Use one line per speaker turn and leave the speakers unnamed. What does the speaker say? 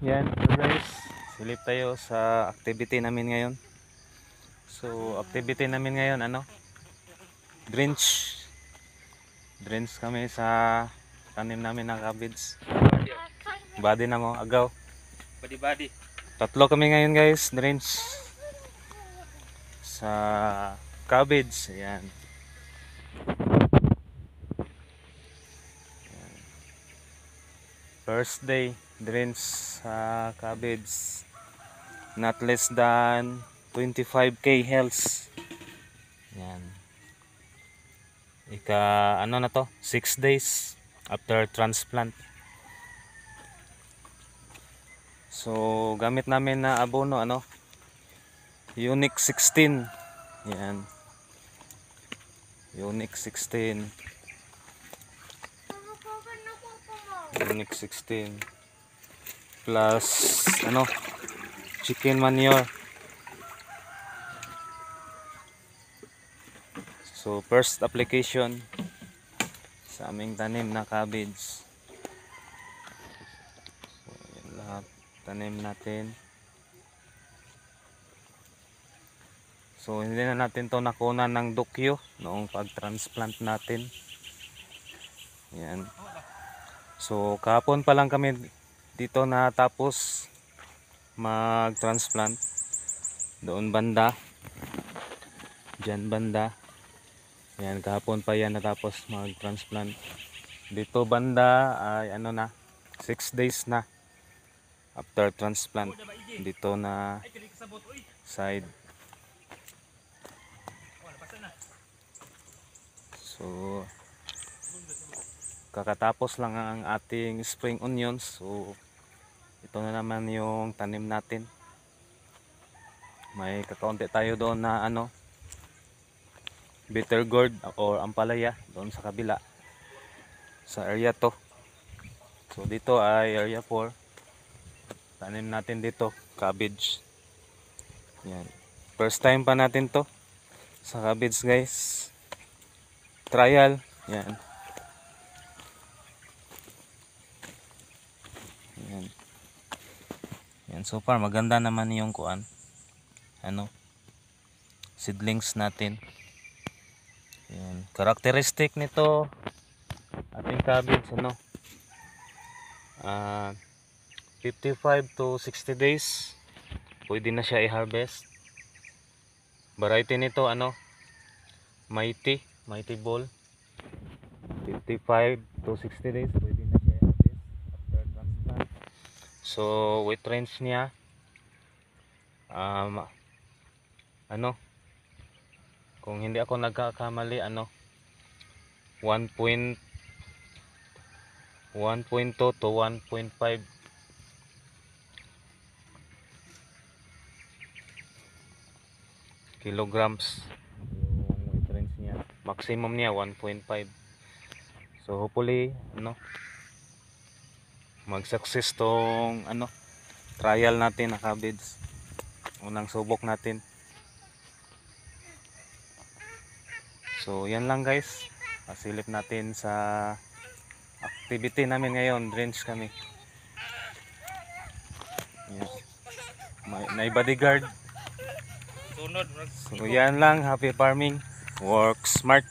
Yan guys, silip tayo sa activity namin ngayon. So activity namin ngayon drench. Drench kami sa tanim namin ng cabbage. Body na mo, agaw.
Badi-badi.
Tatlo kami ngayon guys, drench sa cabbage. Ayan. First day, drench sa cabbage. Not less than 25k health. Yan. Ano na to? 6 days after transplant. So, gamit namin na abono Unique 16. Yan. Unique 16. Unique 16 plus chicken manure. So first application sa aming tanim na cabbage. So yan lahat tanim natin. So hindi na natin to nakunan ng dokyo noong pag-transplant natin. Yan. So kahapon pa lang kami dito natapos mag-transplant. Doon banda. Diyan banda. Yan, kahapon pa yan natapos mag-transplant. Dito banda ay 6 days na after transplant. Dito na side. So kakatapos lang ang ating spring onions. So ito na naman yung tanim natin. May kakaunti tayo doon na bitter gourd or ampalaya doon sa kabila sa area to. So dito ay area 4. Tanim natin dito cabbage. Yan. First time pa natin to sa cabbage guys. Trial. Yan. Yan. Yan, so far maganda naman yung seedlings natin. Yan, characteristic nito ating cabbage 55 to 60 days pwede na siya i-harvest. Variety nito Mighty Ball. 55 to 60 days pwede na siya i-harvest after transplant. So weight range niya kung hindi ako nagkakamali 1.2 to 1.5 kilograms yung weight range niya. Maximum niya 1.5. So hopefully mag-success tong trial natin na cabbage. Unang subok natin. So yan lang guys. Pasilip natin sa activity namin ngayon. Drench kami. Yan. May bodyguard. So yan lang. Happy farming. Work smart.